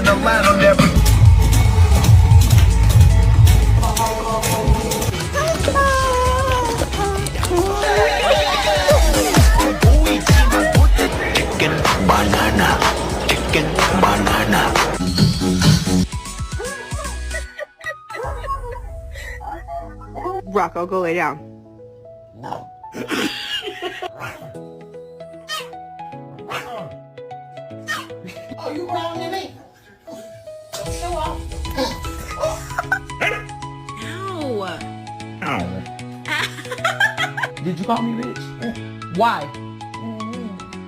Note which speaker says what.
Speaker 1: in Atlanta never. Chicken banana. Chicken banana.
Speaker 2: Rocco, go lay down.
Speaker 3: Oh, you growling at me? Show off.
Speaker 2: Ow.
Speaker 4: Did you call me bitch? Why?